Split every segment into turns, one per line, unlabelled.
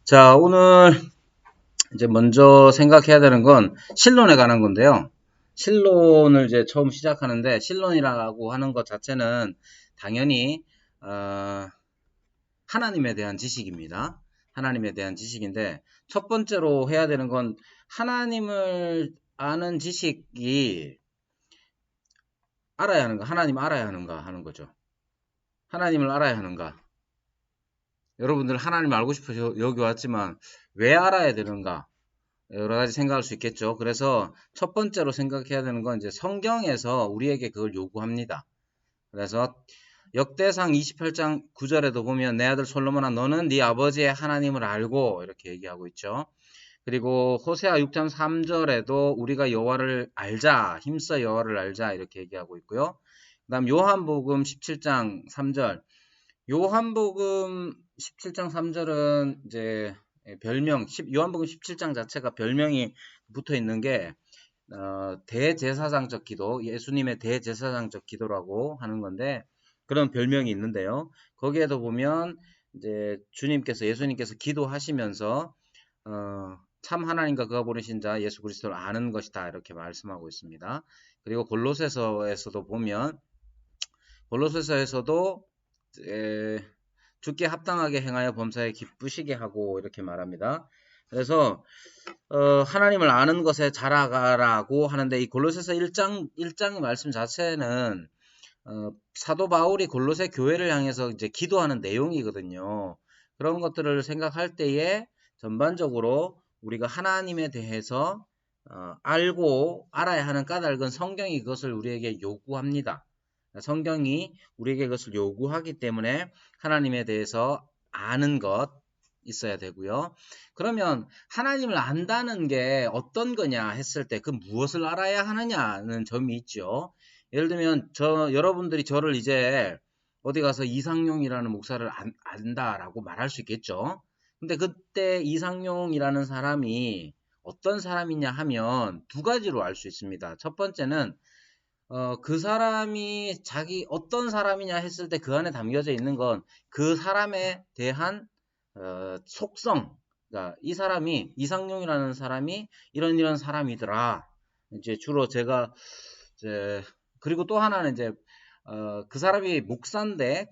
자, 오늘 이제 먼저 생각해야 되는 건 신론에 관한 건데요. 신론을 이제 처음 시작하는데 신론이라고 하는 것 자체는 당연히 하나님에 대한 지식입니다. 하나님에 대한 지식인데 첫 번째로 해야 되는 건 하나님을 아는 지식이 알아야 하는가, 하나님 알아야 하는가 하는 거죠. 하나님을 알아야 하는가. 여러분들 하나님 알고 싶어서 여기 왔지만 왜 알아야 되는가? 여러 가지 생각할 수 있겠죠. 그래서 첫 번째로 생각해야 되는 건 이제 성경에서 우리에게 그걸 요구합니다. 그래서 역대상 28장 9절에도 보면 내 아들 솔로몬아 너는 네 아버지의 하나님을 알고 이렇게 얘기하고 있죠. 그리고 호세아 6장 3절에도 우리가 여호와를 알자 힘써 여호와를 알자 이렇게 얘기하고 있고요. 그다음 요한복음 17장 3절 요한복음 17장 3절은 이제 별명 요한복음 17장 자체가 별명이 붙어 있는 게 대제사장적 기도, 예수님의 대제사장적 기도라고 하는 건데 그런 별명이 있는데요. 거기에도 보면 이제 예수님께서 기도하시면서 참 하나님과 그가 보내신 자 예수 그리스도를 아는 것이다 이렇게 말씀하고 있습니다. 그리고 골로새서에서도 보면 골로새서에서도 주께 합당하게 행하여 범사에 기쁘시게 하고 이렇게 말합니다. 그래서 하나님을 아는 것에 자라가라고 하는데 이 골로새서 1장 말씀 자체는 사도 바울이 골로새 교회를 향해서 이제 기도하는 내용이거든요. 그런 것들을 생각할 때에 전반적으로 우리가 하나님에 대해서 알고 알아야 하는 까닭은 성경이 그것을 우리에게 요구합니다. 성경이 우리에게 그것을 요구하기 때문에 하나님에 대해서 아는 것 있어야 되고요. 그러면 하나님을 안다는 게 어떤 거냐 했을 때 그 무엇을 알아야 하느냐는 점이 있죠. 예를 들면 여러분들이 저를 이제 어디 가서 이상용이라는 목사를 안다라고 말할 수 있겠죠. 근데 그때 이상용이라는 사람이 어떤 사람이냐 하면 두 가지로 알 수 있습니다. 첫 번째는 그 사람이 어떤 사람이냐 했을 때 그 안에 담겨져 있는 건 그 사람에 대한 속성. 그러니까 이 사람이 이상용이라는 사람이 이런 사람이더라. 이제 주로 제가 이제 그리고 또 하나는 이제 그 사람이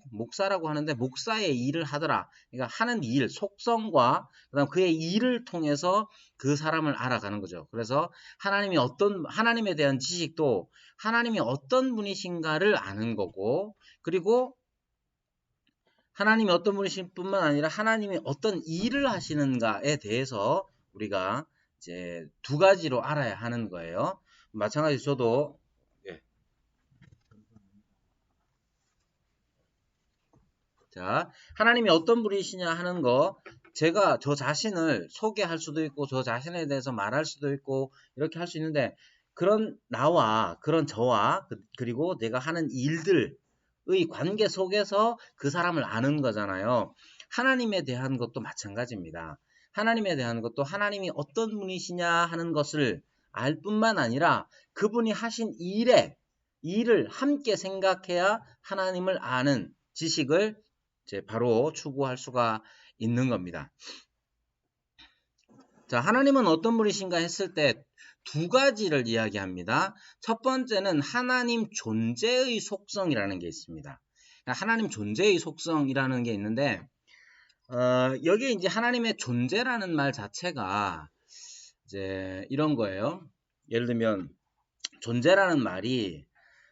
목사라고 하는데 목사의 일을 하더라. 그러니까 하는 일, 속성과 그다음 그의 일을 통해서 그 사람을 알아가는 거죠. 그래서 하나님에 대한 지식도 하나님이 어떤 분이신가를 아는 거고, 그리고 하나님이 어떤 분이신 뿐만 아니라 하나님이 어떤 일을 하시는가에 대해서 우리가 이제 두 가지로 알아야 하는 거예요. 마찬가지로 저도 자, 하나님이 어떤 분이시냐 하는 거, 제가 저 자신을 소개할 수도 있고, 저 자신에 대해서 말할 수도 있고, 이렇게 할 수 있는데, 그런 저와, 그리고 내가 하는 일들의 관계 속에서 그 사람을 아는 거잖아요. 하나님에 대한 것도 마찬가지입니다. 하나님에 대한 것도 하나님이 어떤 분이시냐 하는 것을 알 뿐만 아니라 그분이 하신 일을 함께 생각해야 하나님을 아는 지식을 이제 바로 추구할 수가 있는 겁니다. 자, 하나님은 어떤 분이신가 했을 때 두 가지를 이야기합니다. 첫 번째는 하나님 존재의 속성이라는 게 있습니다. 하나님 존재의 속성이라는 게 있는데 여기 이제 하나님의 존재라는 말 자체가 이제 이런 거예요. 예를 들면 존재라는 말이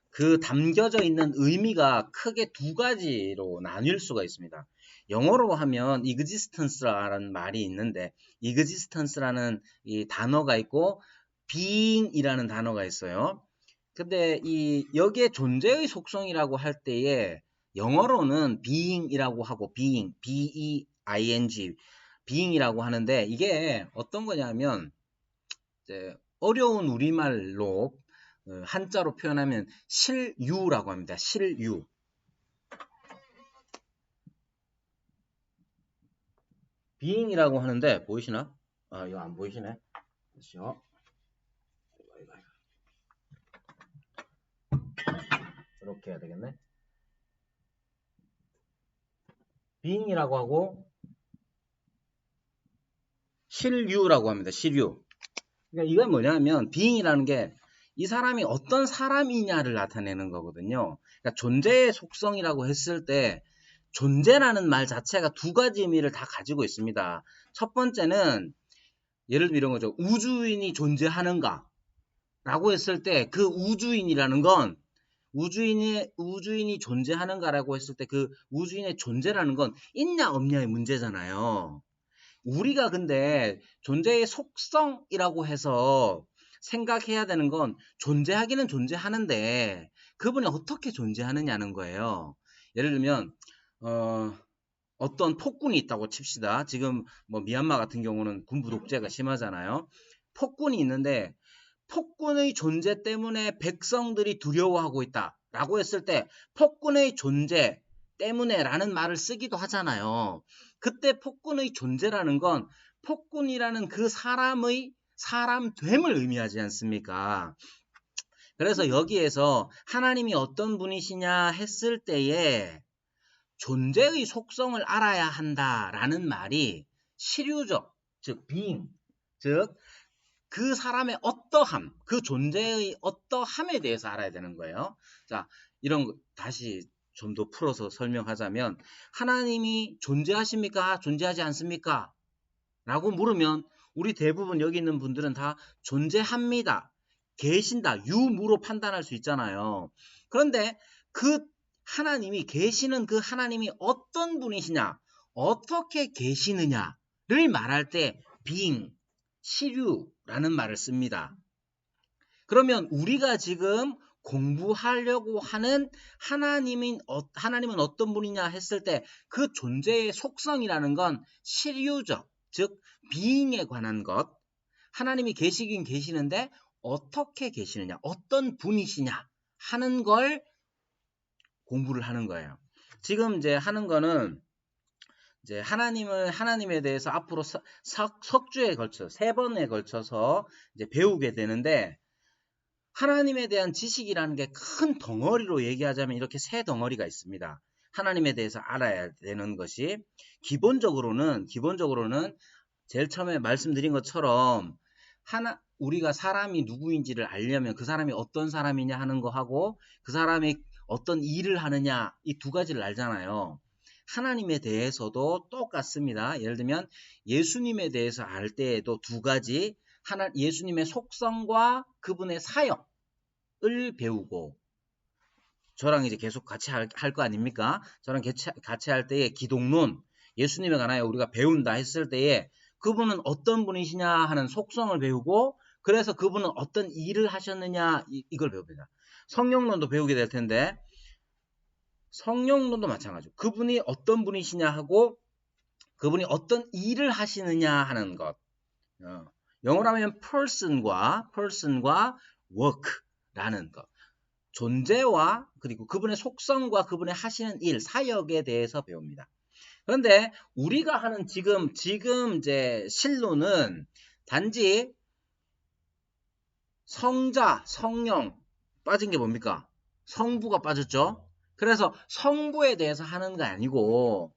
그 담겨져 있는 의미가 크게 두 가지로 나뉠 수가 있습니다. 영어로 하면 existence라는 말이 있는데 existence라는 이 단어가 있고 being이라는 단어가 있어요. 근데 여기에 존재의 속성이라고 할 때에 영어로는 being이라고 하고 B-E-I-N-G being이라고 하는데 이게 어떤 거냐면 이제 어려운 우리말로 한자로 표현하면 실유라고 합니다. 실유. being이라고 하는데 보이시나? 아, 이거 안 보이시네. 그렇죠? 이렇게 해야 되겠네. being이라고 하고 실유라고 합니다. 실유. 그러니까 이건 뭐냐면 being이라는 게 이 사람이 어떤 사람이냐를 나타내는 거거든요. 그러니까 존재의 속성이라고 했을 때 존재라는 말 자체가 두 가지 의미를 다 가지고 있습니다. 첫 번째는 예를 들면 이런 거죠. 우주인이 존재하는가? 라고 했을 때 그 우주인이라는 건 우주인이 존재하는가라고 했을 때 그 우주인의 존재라는 건 있냐 없냐의 문제잖아요. 우리가 근데 존재의 속성이라고 해서 생각해야 되는 건 존재하기는 존재하는데 그분이 어떻게 존재하느냐는 거예요. 예를 들면 어떤 폭군이 있다고 칩시다. 지금 뭐 미얀마 같은 경우는 군부 독재가 심하잖아요. 폭군이 있는데 폭군의 존재 때문에 백성들이 두려워하고 있다 라고 했을 때 폭군의 존재 때문에 라는 말을 쓰기도 하잖아요. 그때 폭군의 존재라는 건 폭군이라는 그 사람의 사람됨을 의미하지 않습니까? 그래서 여기에서 하나님이 어떤 분이시냐 했을 때에 존재의 속성을 알아야 한다라는 말이 실유적, 즉 being, 즉 그 사람의 어떠함, 그 존재의 어떠함에 대해서 알아야 되는 거예요. 자, 이런 거 다시 좀 더 풀어서 설명하자면 하나님이 존재하십니까? 존재하지 않습니까? 라고 물으면 우리 대부분 여기 있는 분들은 다 존재합니다. 계신다. 유무로 판단할 수 있잖아요. 그런데 그 하나님이 계시는 그 하나님이 어떤 분이시냐, 어떻게 계시느냐를 말할 때 being, 실유라는 말을 씁니다. 그러면 우리가 지금 공부하려고 하는 하나님은 어떤 분이냐 했을 때 그 존재의 속성이라는 건 실유적, 즉 being에 관한 것. 하나님이 계시긴 계시는데 어떻게 계시느냐, 어떤 분이시냐 하는 걸 공부를 하는 거예요. 지금 이제 하는 거는 이제 하나님에 대해서 앞으로 석주에 걸쳐 3번에 걸쳐서 이제 배우게 되는데 하나님에 대한 지식이라는 게 큰 덩어리로 얘기하자면 이렇게 3덩어리가 있습니다. 하나님에 대해서 알아야 되는 것이 기본적으로는 제일 처음에 말씀드린 것처럼 우리가 사람이 누구인지를 알려면 그 사람이 어떤 사람이냐 하는 거 하고 그 사람이 어떤 일을 하느냐 이 두 가지를 알잖아요. 하나님에 대해서도 똑같습니다. 예를 들면 예수님에 대해서 알 때에도 두 가지 예수님의 속성과 그분의 사역을 배우고 저랑 이제 계속 같이 할 거 아닙니까? 저랑 같이 할 때의 기독론 예수님에 관하여 우리가 배운다 했을 때에 그분은 어떤 분이시냐 하는 속성을 배우고 그래서 그분은 어떤 일을 하셨느냐 이걸 배웁니다. 성령론도 배우게 될 텐데 성령론도 마찬가지고 그분이 어떤 분이시냐 하고 그분이 어떤 일을 하시느냐 하는 것. 영어로 하면 person과 work라는 것. 존재와 그리고 그분의 속성과 그분의 하시는 일, 사역에 대해서 배웁니다. 그런데 우리가 하는 지금 이제 신론은 단지 성자, 성령 빠진 게 뭡니까? 성부가 빠졌죠? 그래서 성부에 대해서 하는 게 아니고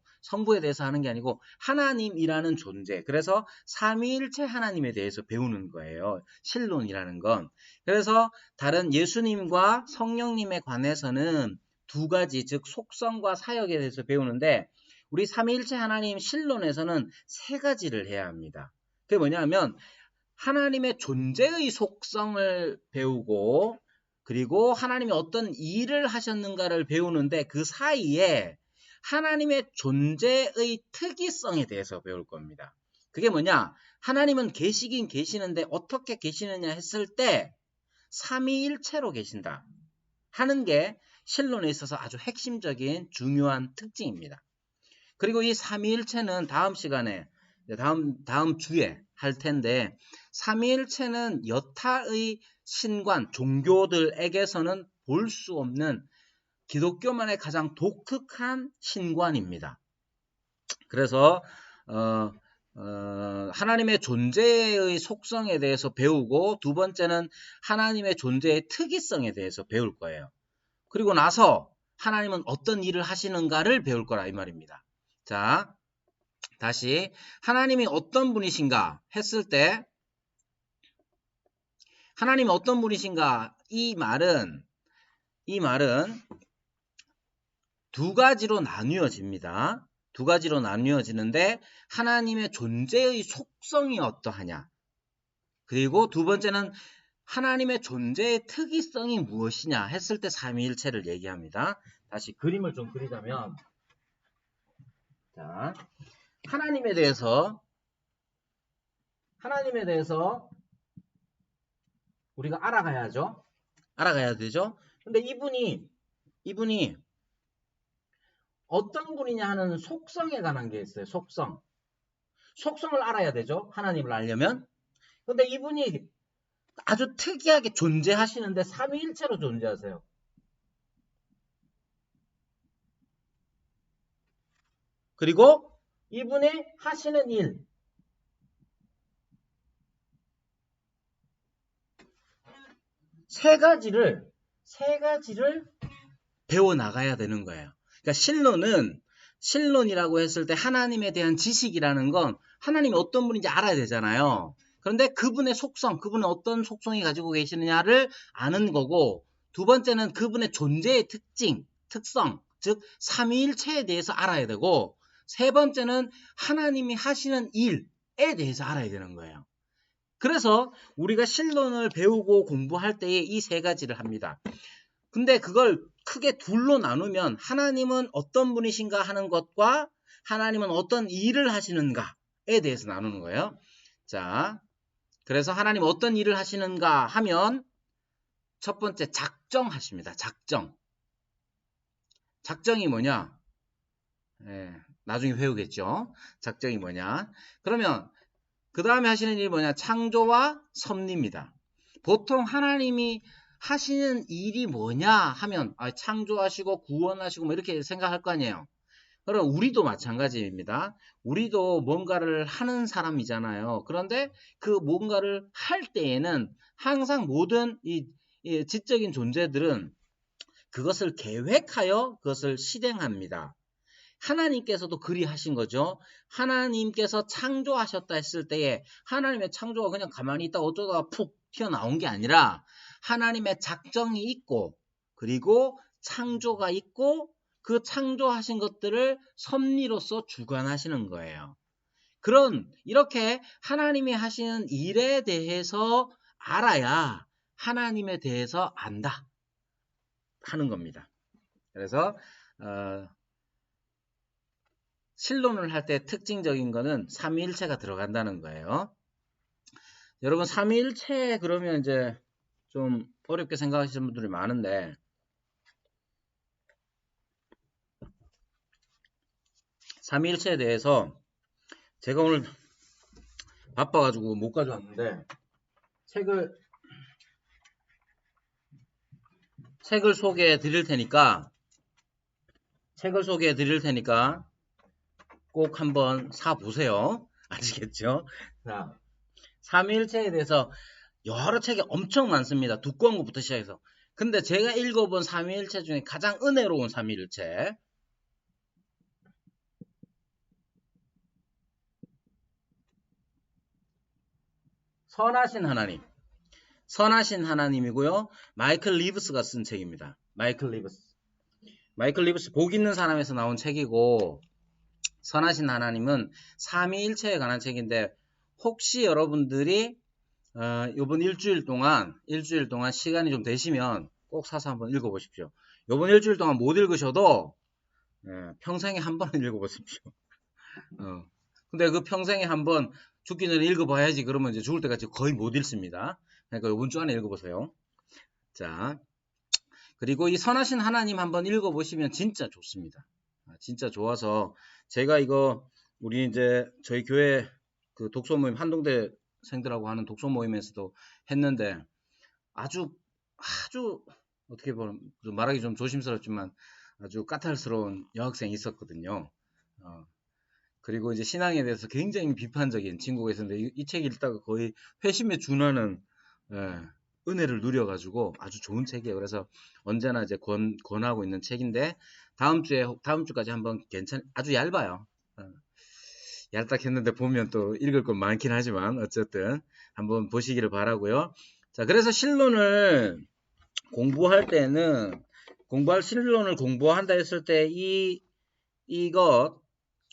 하나님이라는 존재. 그래서 삼위일체 하나님에 대해서 배우는 거예요. 신론이라는 건. 그래서 다른 예수님과 성령님에 관해서는 두 가지, 즉 속성과 사역에 대해서 배우는데 우리 삼위일체 하나님 신론에서는 3가지를 해야 합니다. 그게 뭐냐면 하나님의 존재의 속성을 배우고 그리고 하나님이 어떤 일을 하셨는가를 배우는데 그 사이에 하나님의 존재의 특이성에 대해서 배울 겁니다. 그게 뭐냐? 하나님은 계시긴 계시는데 어떻게 계시느냐 했을 때 삼위일체로 계신다 하는 게 신론에 있어서 아주 핵심적인 중요한 특징입니다. 그리고 이 삼위일체는 다음 시간에 다음 주에 할 텐데 삼위일체는 여타의 신관, 종교들에게서는 볼 수 없는 기독교만의 가장 독특한 신관입니다. 그래서 하나님의 존재의 속성에 대해서 배우고 두 번째는 하나님의 존재의 특이성에 대해서 배울 거예요. 그리고 나서 하나님은 어떤 일을 하시는가를 배울 거라 이 말입니다. 자, 다시 하나님이 어떤 분이신가 했을 때 하나님이 어떤 분이신가 이 말은 두 가지로 나뉘어집니다. 두 가지로 나뉘어지는데 하나님의 존재의 속성이 어떠하냐 그리고 두 번째는 하나님의 존재의 특이성이 무엇이냐 했을 때 삼위일체를 얘기합니다. 다시 그림을 좀 그리자면 자, 하나님에 대해서 우리가 알아가야죠. 알아가야 되죠. 근데 이분이 어떤 분이냐 하는 속성에 관한 게 있어요. 속성을 알아야 되죠. 하나님을 알려면. 근데 이분이 아주 특이하게 존재하시는데 삼위일체로 존재하세요. 그리고 이분이 하시는 일 세 가지를 배워 나가야 되는 거예요. 그러니까 신론이라고 했을 때 하나님에 대한 지식이라는 건 하나님이 어떤 분인지 알아야 되잖아요. 그런데 그분의 속성, 그분은 어떤 속성이 가지고 계시느냐를 아는 거고 두 번째는 그분의 존재의 특성, 즉 삼위일체에 대해서 알아야 되고 세 번째는 하나님이 하시는 일에 대해서 알아야 되는 거예요. 그래서 우리가 신론을 배우고 공부할 때에 이 세 가지를 합니다. 근데 그걸 크게 둘로 나누면 하나님은 어떤 분이신가 하는 것과 하나님은 어떤 일을 하시는가에 대해서 나누는 거예요. 자, 그래서 하나님 어떤 일을 하시는가 하면 첫 번째 작정하십니다. 작정이 뭐냐? 나중에 배우겠죠. 작정이 뭐냐? 그러면 그 다음에 하시는 일이 뭐냐? 창조와 섭리입니다. 보통 하나님이 하시는 일이 뭐냐 하면 창조하시고 구원하시고 뭐 이렇게 생각할 거 아니에요. 그럼 우리도 마찬가지입니다. 우리도 뭔가를 하는 사람이잖아요. 그런데 그 뭔가를 할 때에는 항상 모든 이 지적인 존재들은 그것을 계획하여 그것을 실행합니다. 하나님께서도 그리하신 거죠. 하나님께서 창조하셨다 했을 때에 하나님의 창조가 그냥 가만히 있다 어쩌다가 푹 튀어나온 게 아니라 하나님의 작정이 있고 그리고 창조가 있고 그 창조하신 것들을 섭리로서 주관하시는 거예요. 이렇게 하나님이 하시는 일에 대해서 알아야 하나님에 대해서 안다 하는 겁니다. 그래서 신론을 할 때 특징적인 거는 삼위일체가 들어간다는 거예요. 여러분 삼위일체 그러면 이제 좀 어렵게 생각하시는 분들이 많은데 삼위일체에 대해서 제가 오늘 바빠가지고 못 가져왔는데 책을 소개해 드릴 테니까 꼭 한번 사보세요. 아시겠죠? 자, 삼위일체에 대해서 여러 책이 엄청 많습니다. 두꺼운 것부터 시작해서. 근데 제가 읽어본 삼위일체 중에 가장 은혜로운 삼위일체 선하신 하나님이고요. 마이클 리브스가 쓴 책입니다. 마이클 리브스 복 있는 사람에서 나온 책이고 선하신 하나님은 삼위일체에 관한 책인데 혹시 여러분들이 이번 일주일 동안 시간이 좀 되시면 꼭 사서 한번 읽어보십시오. 이번 일주일 동안 못 읽으셔도 평생에 한 번은 읽어보십시오. 근데 그 평생에 한 번 죽기 전에 읽어봐야지 그러면 이제 죽을 때까지 거의 못 읽습니다. 그러니까 이번 주 안에 읽어보세요. 자, 그리고 이 선하신 하나님 한번 읽어보시면 진짜 좋습니다. 진짜 좋아서 제가 이거 우리 이제 저희 교회 그 독서 모임 한동대 생들하고 하는 독서 모임에서도 했는데 아주 어떻게 보면 말하기 좀 조심스럽지만 아주 까탈스러운 여학생이 있었거든요. 그리고 이제 신앙에 대해서 굉장히 비판적인 친구가 있었는데 이 책 읽다가 거의 회심에 준하는 은혜를 누려가지고 아주 좋은 책이에요. 그래서 언제나 이제 권하고 있는 책인데 다음 주까지 한번 아주 얇아요. 얄딱했는데 보면 또 읽을 건 많긴 하지만 어쨌든 한번 보시기를 바라고요. 자, 그래서 신론을 공부할 때는 신론을 공부한다 했을 때 이것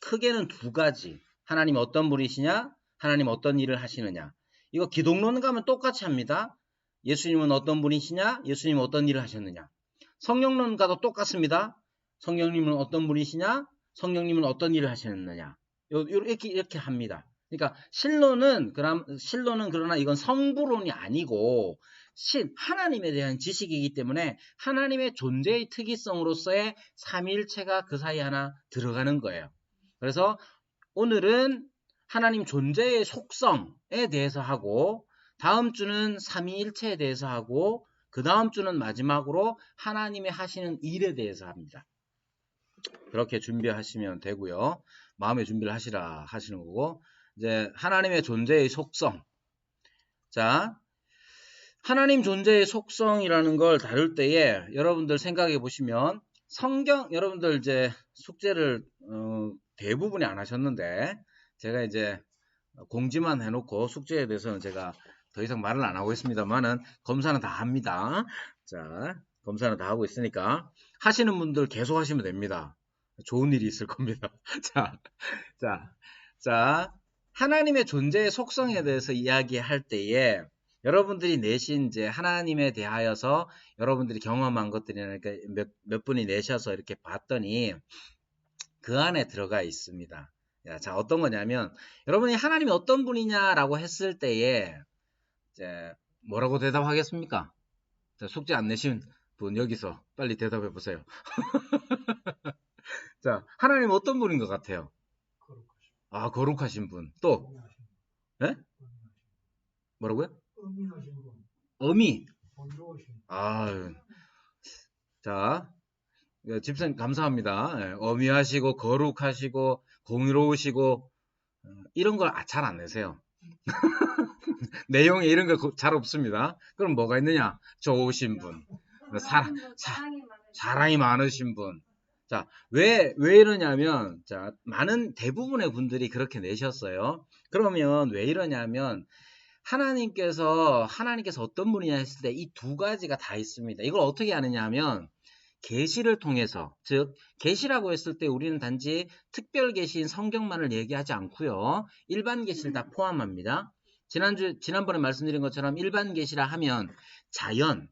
크게는 두 가지. 하나님 어떤 분이시냐? 하나님 어떤 일을 하시느냐? 이거 기독론 가면 똑같이 합니다. 예수님은 어떤 분이시냐? 예수님은 어떤 일을 하셨느냐? 성령론 가도 똑같습니다. 성령님은 어떤 분이시냐? 성령님은 어떤 일을 하셨느냐? 이렇게 합니다. 그러니까 신론은 그러나 이건 성부론이 아니고 하나님에 대한 지식이기 때문에 하나님의 존재의 특이성으로서의 삼위일체가 그 사이 하나 들어가는 거예요. 그래서 오늘은 하나님 존재의 속성에 대해서 하고 다음 주는 삼위일체에 대해서 하고 그 다음 주는 마지막으로 하나님의 하시는 일에 대해서 합니다. 그렇게 준비하시면 되고요. 마음의 준비를 하시라 하시는 거고 이제 하나님의 존재의 속성. 자, 하나님 존재의 속성이라는 걸 다룰 때에 여러분들 생각해 보시면 여러분들 이제 숙제를 대부분이 안 하셨는데 제가 이제 공지만 해놓고 숙제에 대해서는 제가 더 이상 말을 안 하고 있습니다만은 검사는 다 합니다. 자, 검사는 다 하고 있으니까 하시는 분들 계속 하시면 됩니다. 좋은 일이 있을 겁니다. 자, 하나님의 존재의 속성에 대해서 이야기할 때에 여러분들이 내신 이제 하나님에 대하여서 여러분들이 경험한 것들이나 몇 분이 내셔서 이렇게 봤더니 그 안에 들어가 있습니다. 자, 어떤 거냐면 여러분이 하나님이 어떤 분이냐라고 했을 때에 이제 뭐라고 대답하겠습니까? 자, 숙제 안 내신 분 여기서 빨리 대답해 보세요. 자, 하나님 어떤 분인 것 같아요? 아, 거룩하신 분. 또? 예? 뭐라고요? 어미. 아, 자, 집사님 감사합니다. 예, 어미하시고 거룩하시고 공의로우시고 이런 걸 잘 안 내세요. 내용에 이런 거 잘 없습니다. 그럼 뭐가 있느냐? 좋으신 분, 사랑이 많으신 분. 자, 왜 이러냐면, 자, 대부분의 분들이 그렇게 내셨어요. 그러면 왜 이러냐면, 하나님께서 어떤 분이냐 했을 때 이 두 가지가 다 있습니다. 이걸 어떻게 아느냐 하면, 계시를 통해서, 즉 계시라고 했을 때 우리는 단지 특별 계시인 성경만을 얘기하지 않고요. 일반 계시를 다 포함합니다. 지난번에 말씀드린 것처럼 일반 계시라 하면 자연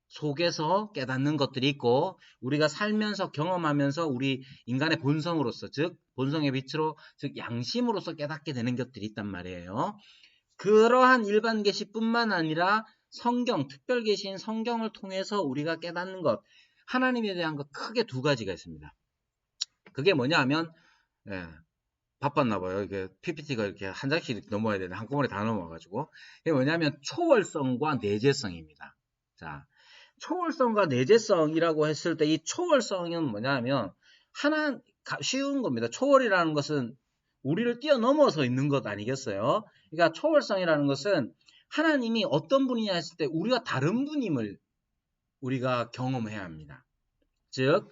속에서 깨닫는 것들이 있고 우리가 살면서 경험하면서 우리 인간의 본성으로서 즉 본성의 빛으로 즉 양심으로서 깨닫게 되는 것들이 있단 말이에요. 그러한 일반 계시뿐만 아니라 성경, 특별 계시인 성경을 통해서 우리가 깨닫는 것 하나님에 대한 것 크게 두 가지가 있습니다. 그게 뭐냐 하면 바빴나 봐요. 이게 PPT가 이렇게 한 장씩 이렇게 넘어야 되는데 한꺼번에 다 넘어가지고 이게 뭐냐면 초월성과 내재성입니다. 자, 초월성과 내재성이라고 했을 때 이 초월성은 뭐냐면 쉬운 겁니다. 초월이라는 것은 우리를 뛰어넘어서 있는 것 아니겠어요? 그러니까 초월성이라는 것은 하나님이 어떤 분이냐 했을 때 우리가 다른 분임을 우리가 경험해야 합니다. 즉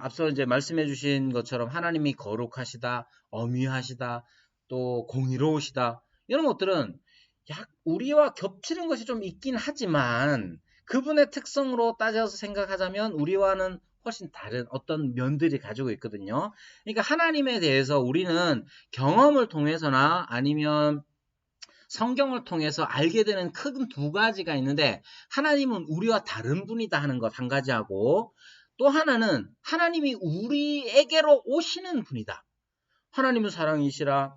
앞서 이제 말씀해 주신 것처럼 하나님이 거룩하시다, 엄위하시다, 또 공의로우시다 이런 것들은 우리와 겹치는 것이 좀 있긴 하지만 그분의 특성으로 따져서 생각하자면 우리와는 훨씬 다른 어떤 면들이 가지고 있거든요. 그러니까 하나님에 대해서 우리는 경험을 통해서나 아니면 성경을 통해서 알게 되는 큰 두 가지가 있는데 하나님은 우리와 다른 분이다 하는 것 한 가지하고 또 하나는 하나님이 우리에게로 오시는 분이다. 하나님은 사랑이시라.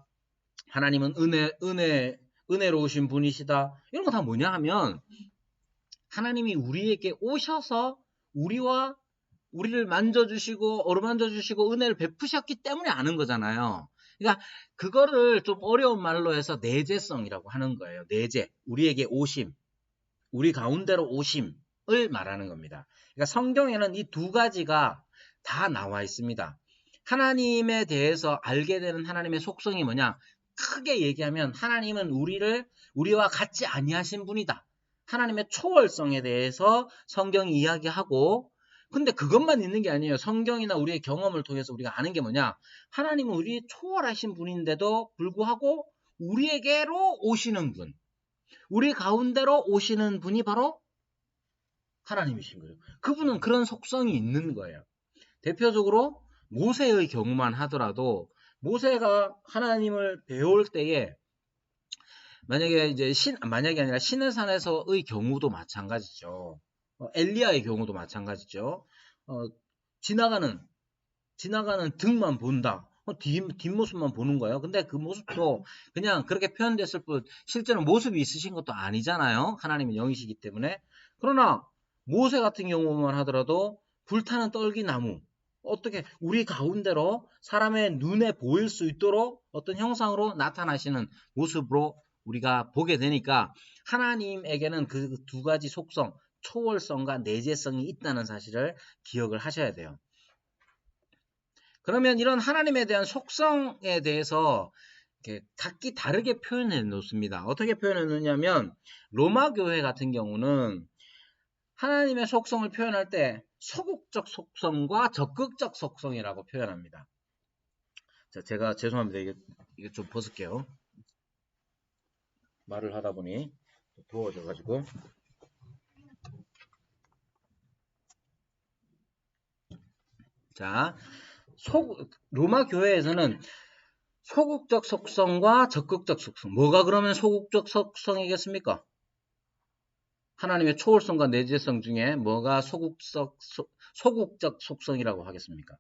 하나님은 은혜로우신 분이시다. 이런 거 다 뭐냐 하면 하나님이 우리에게 오셔서 우리를 만져주시고 어루만져주시고 은혜를 베푸셨기 때문에 아는 거잖아요. 그러니까 그거를 좀 어려운 말로 해서 내재성이라고 하는 거예요. 내재, 우리에게 오심, 우리 가운데로 오심을 말하는 겁니다. 그러니까 성경에는 이 두 가지가 다 나와 있습니다. 하나님에 대해서 알게 되는 하나님의 속성이 뭐냐? 크게 얘기하면 하나님은 우리와 같지 아니하신 분이다. 하나님의 초월성에 대해서 성경이 이야기하고 근데 그것만 있는 게 아니에요. 성경이나 우리의 경험을 통해서 우리가 아는 게 뭐냐? 하나님은 우리 초월하신 분인데도 불구하고 우리에게로 오시는 분, 우리 가운데로 오시는 분이 바로 하나님이신 거예요. 그분은 그런 속성이 있는 거예요. 대표적으로 모세의 경우만 하더라도 모세가 하나님을 배울 때에 만약에 이제 만약이 아니라 시내산에서의 경우도 마찬가지죠. 엘리야의 경우도 마찬가지죠. 지나가는 등만 본다. 뒷모습만 보는 거예요. 근데 그 모습도 그냥 그렇게 표현됐을 뿐 실제로 모습이 있으신 것도 아니잖아요. 하나님은 영이시기 때문에. 그러나 모세 같은 경우만 하더라도 불타는 떨기나무 어떻게 우리 가운데로 사람의 눈에 보일 수 있도록 어떤 형상으로 나타나시는 모습으로 우리가 보게 되니까 하나님에게는 그 두 가지 속성, 초월성과 내재성이 있다는 사실을 기억을 하셔야 돼요. 그러면 이런 하나님에 대한 속성에 대해서 이렇게 각기 다르게 표현해 놓습니다. 어떻게 표현해 놓냐면 로마 교회 같은 경우는 하나님의 속성을 표현할 때 소극적 속성과 적극적 속성이라고 표현합니다. 자, 제가 죄송합니다. 이게 좀 벗을게요. 말을 하다 보니 더워져가지고. 자, 로마 교회에서는 소극적 속성과 적극적 속성. 뭐가 그러면 소극적 속성이겠습니까? 하나님의 초월성과 내재성 중에 뭐가 소극적 속성이라고 하겠습니까?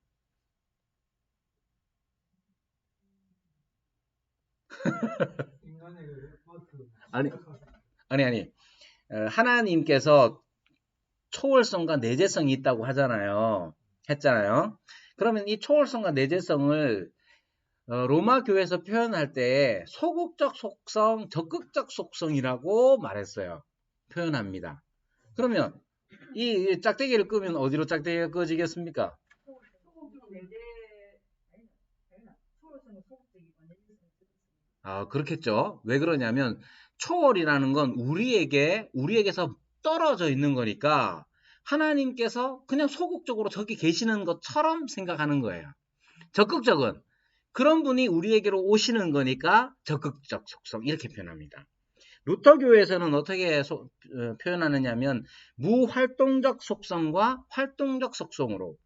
아니. 하나님께서 초월성과 내재성이 있다고 했잖아요. 그러면 이 초월성과 내재성을 로마 교회에서 표현할 때 소극적 속성, 적극적 속성이라고 말했어요. 표현합니다. 그러면 이 짝대기를 끄면 어디로 짝대기가 꺼지겠습니까? 그렇겠죠. 왜 그러냐면 초월이라는 건 우리에게서 떨어져 있는 거니까 하나님께서 그냥 소극적으로 저기 계시는 것처럼 생각하는 거예요. 적극적은 그런 분이 우리에게로 오시는 거니까 적극적 속성 이렇게 표현합니다. 루터교에서는 어떻게 표현하느냐면 무활동적 속성과 활동적 속성으로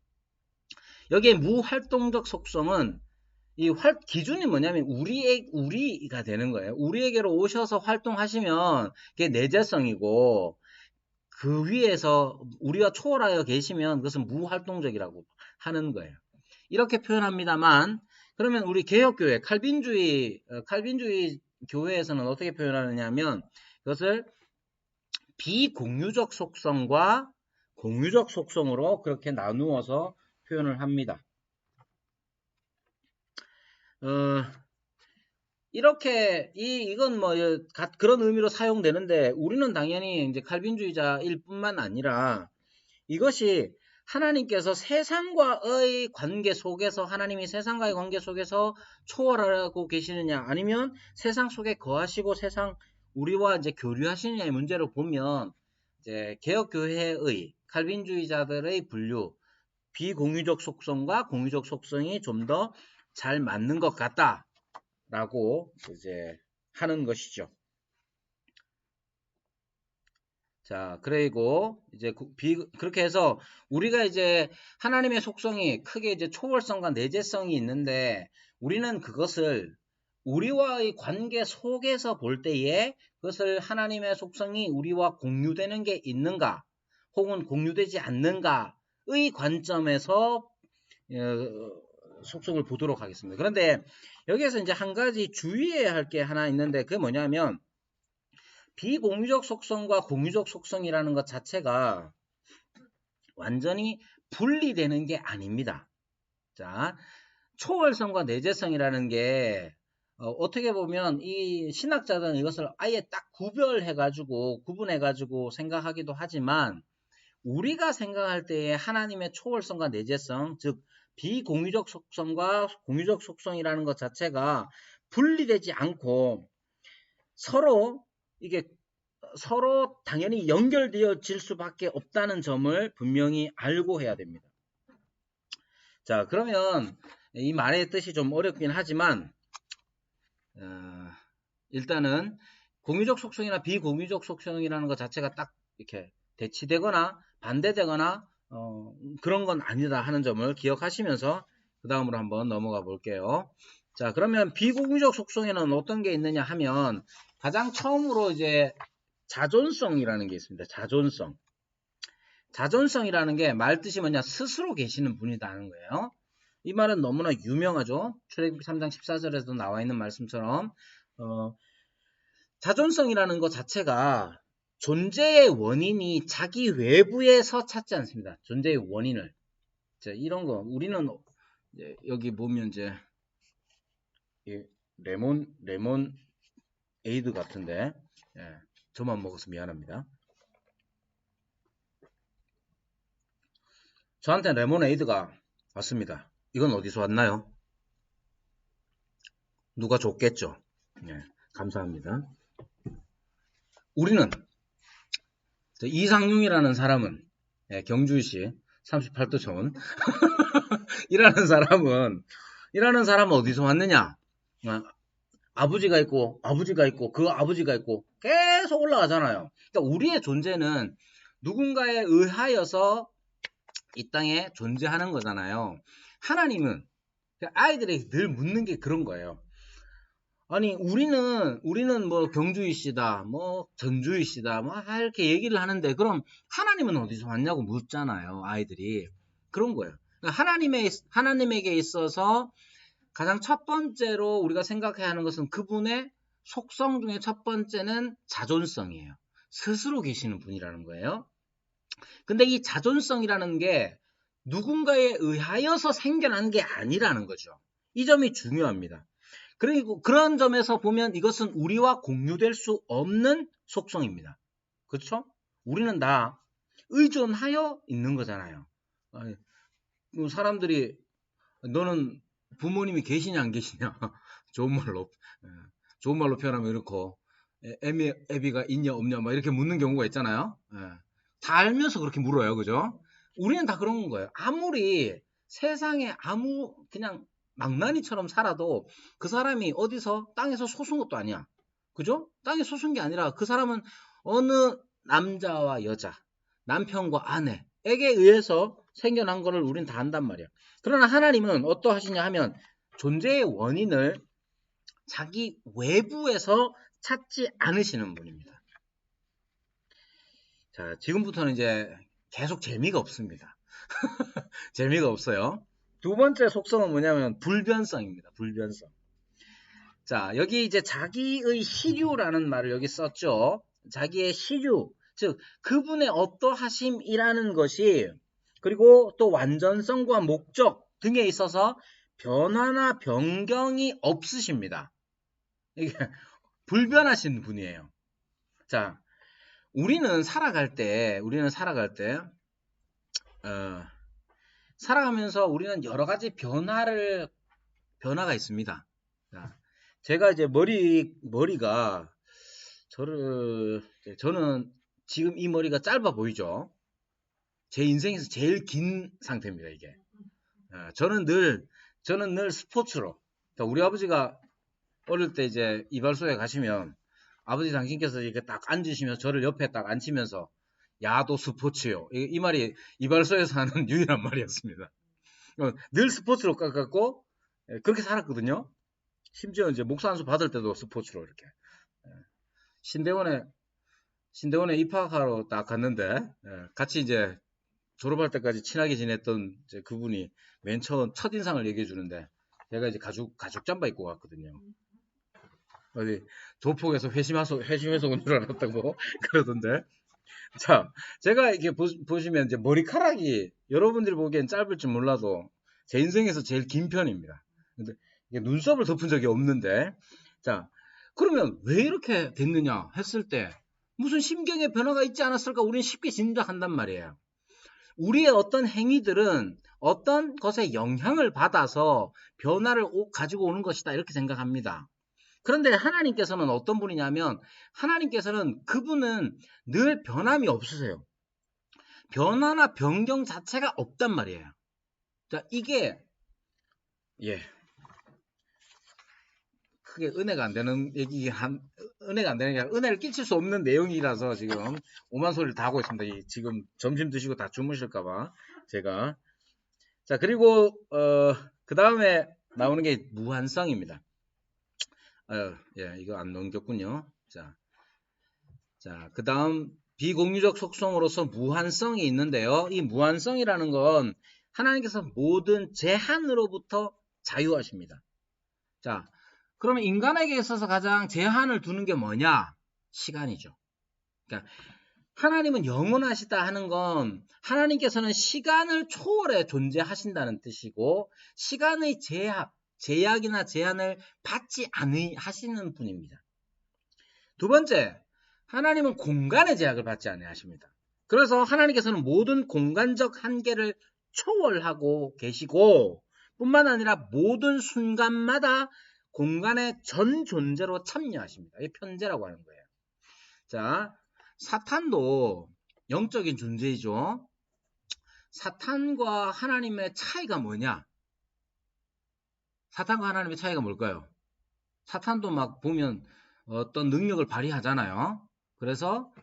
여기에 무활동적 속성은 기준이 뭐냐면 우리가 되는 거예요. 우리에게로 오셔서 활동하시면 그게 내재성이고 그 위에서 우리가 초월하여 계시면 그것은 무활동적이라고 하는 거예요. 이렇게 표현합니다만 그러면 우리 개혁교회 칼빈주의 교회에서는 어떻게 표현하느냐면 그것을 비공유적 속성과 공유적 속성으로 그렇게 나누어서 표현을 합니다. 이렇게 이건 뭐 그런 의미로 사용되는데 우리는 당연히 이제 칼빈주의자일 뿐만 아니라 이것이 하나님께서 세상과의 관계 속에서 하나님이 세상과의 관계 속에서 초월하고 계시느냐 아니면 세상 속에 거하시고 세상 우리와 이제 교류하시느냐의 문제로 보면 이제 개혁교회의 칼빈주의자들의 분류 비공유적 속성과 공유적 속성이 좀 더 잘 맞는 것 같다라고 이제 하는 것이죠. 자, 그리고 이제 그렇게 해서 우리가 이제 하나님의 속성이 크게 이제 초월성과 내재성이 있는데 우리는 그것을 우리와의 관계 속에서 볼 때에 그것을 하나님의 속성이 우리와 공유되는 게 있는가 혹은 공유되지 않는가의 관점에서 속성을 보도록 하겠습니다. 그런데 여기에서 이제 한 가지 주의해야 할 게 하나 있는데 그게 뭐냐면 비공유적 속성과 공유적 속성이라는 것 자체가 완전히 분리되는 게 아닙니다. 자, 초월성과 내재성이라는 게 어떻게 보면 이 신학자들은 이것을 아예 딱 구분해가지고 생각하기도 하지만 우리가 생각할 때에 하나님의 초월성과 내재성, 즉 비공유적 속성과 공유적 속성이라는 것 자체가 분리되지 않고 서로 이게 서로 당연히 연결되어질 수밖에 없다는 점을 분명히 알고 해야 됩니다. 자, 그러면 이 말의 뜻이 좀 어렵긴 하지만 일단은 공유적 속성이나 비공유적 속성이라는 것 자체가 딱 이렇게 대치되거나 반대되거나 그런 건 아니다 하는 점을 기억하시면서 그 다음으로 한번 넘어가 볼게요. 자, 그러면 비공유적 속성에는 어떤 게 있느냐 하면 가장 처음으로 이제 자존성이라는 게 있습니다. 자존성. 자존성이라는 게 말 뜻이 뭐냐? 스스로 계시는 분이다는 거예요. 이 말은 너무나 유명하죠. 출애굽기 3장 14절에도 나와 있는 말씀처럼 자존성이라는 것 자체가 존재의 원인이 자기 외부에서 찾지 않습니다. 존재의 원인을. 자, 이런 거 우리는 이제 여기 보면 이제 레몬 에이드 같은데 저만 먹어서 미안합니다. 저한테 레모네이드가 왔습니다. 이건 어디서 왔나요? 누가 줬겠죠? 감사합니다. 우리는 이상용이라는 사람은 경주시 38도 전 이라는 사람은 어디서 왔느냐? 아버지가 있고 그 아버지가 있고 계속 올라가잖아요. 그러니까 우리의 존재는 누군가에 의하여서 이 땅에 존재하는 거잖아요. 하나님은 아이들에게 늘 묻는 게 그런 거예요. 아니 우리는 뭐 경주이시다 뭐 전주이시다 뭐 이렇게 얘기를 하는데 그럼 하나님은 어디서 왔냐고 묻잖아요. 아이들이. 그런 거예요. 하나님에게 있어서 가장 첫 번째로 우리가 생각해야 하는 것은 그분의 속성 중에 첫 번째는 자존성이에요. 스스로 계시는 분이라는 거예요. 근데 이 자존성이라는 게 누군가에 의하여서 생겨난 게 아니라는 거죠. 이 점이 중요합니다. 그리고 그런 점에서 보면 이것은 우리와 공유될 수 없는 속성입니다. 그렇죠? 우리는 다 의존하여 있는 거잖아요. 사람들이 너는 부모님이 계시냐 안 계시냐 좋은 말로 표현하면 이렇고 애비가 있냐 없냐 막 이렇게 묻는 경우가 있잖아요. 다 알면서 그렇게 물어요. 그죠? 우리는 다 그런 거예요. 아무리 세상에 그냥 망나니처럼 살아도 그 사람이 어디서 땅에서 솟은 것도 아니야. 그죠? 땅에 솟은 게 아니라 그 사람은 어느 남자와 여자, 남편과 아내에게 의해서 생겨난 거를 우리는 다 안단 말이야. 그러나 하나님은 어떠하시냐 하면 존재의 원인을 자기 외부에서 찾지 않으시는 분입니다. 자, 지금부터는 이제 계속 재미가 없습니다. 재미가 없어요. 두 번째 속성은 뭐냐면 불변성입니다. 불변성. 자, 여기 이제 자기의 시류라는 말을 여기 썼죠. 자기의 시류, 즉 그분의 어떠하심이라는 것이 그리고 또 완전성과 목적 등에 있어서 변화나 변경이 없으십니다. 이게 불변하신 분이에요. 자, 우리는 살아갈 때 살아가면서 우리는 여러 가지 변화가 있습니다. 자, 제가 이제 머리가 저는 지금 이 머리가 짧아 보이죠? 제 인생에서 제일 긴 상태입니다, 이게. 저는 늘 스포츠로. 그러니까 우리 아버지가 어릴 때 이제 이발소에 가시면 아버지 당신께서 이렇게 딱 앉으시면서 저를 옆에 딱 앉히면서 야도 스포츠요. 이 말이 이발소에서 하는 유일한 말이었습니다. 늘 스포츠로 깎았고 그렇게 살았거든요. 심지어 이제 목사 안수 받을 때도 스포츠로 이렇게. 신대원에 입학하러 딱 갔는데 같이 이제 졸업할 때까지 친하게 지냈던 이제 그분이 맨 처음 첫인상을 얘기해 주는데 제가 이제 가죽 잠바 입고 갔거든요. 어디 조폭에서 회심해서 온 줄 알았다고 그러던데. 자, 제가 이렇게 보시면 이제 머리카락이 여러분들이 보기엔 짧을지 몰라도 제 인생에서 제일 긴 편입니다. 근데 이게 눈썹을 덮은 적이 없는데, 자, 그러면 왜 이렇게 됐느냐 했을 때 무슨 심경의 변화가 있지 않았을까 우리는 쉽게 짐작한단 말이에요. 우리의 어떤 행위들은 어떤 것에 영향을 받아서 변화를 가지고 오는 것이다 이렇게 생각합니다. 그런데 하나님께서는 어떤 분이냐면 하나님께서는 그분은 늘 변함이 없으세요. 변화나 변경 자체가 없단 말이에요. 자, 이게 예. 크게 은혜가 안 되는 은혜가 안 되는 게 아니라 은혜를 끼칠 수 없는 내용이라서 지금 오만 소리를 다 하고 있습니다. 지금 점심 드시고 다 주무실까봐 제가. 자, 그리고 그 다음에 나오는 게 무한성입니다. 예, 이거 안 넘겼군요. 자, 그 다음 비공유적 속성으로서 무한성이 있는데요. 이 무한성이라는 건 하나님께서 모든 제한으로부터 자유하십니다. 자, 그러면 인간에게 있어서 가장 제한을 두는 게 뭐냐? 시간이죠. 그러니까 하나님은 영원하시다 하는 건 하나님께서는 시간을 초월해 존재하신다는 뜻이고 시간의 제약이나 제한을 받지 않으시는 분입니다. 두 번째, 하나님은 공간의 제약을 받지 않으십니다. 그래서 하나님께서는 모든 공간적 한계를 초월하고 계시고 뿐만 아니라 모든 순간마다 공간의 전 존재로 참여하십니다. 이게 편재라고 하는 거예요. 자, 사탄도 영적인 존재이죠. 사탄과 하나님의 차이가 뭐냐? 사탄과 하나님의 차이가 뭘까요? 사탄도 막 보면 어떤 능력을 발휘하잖아요. 그래서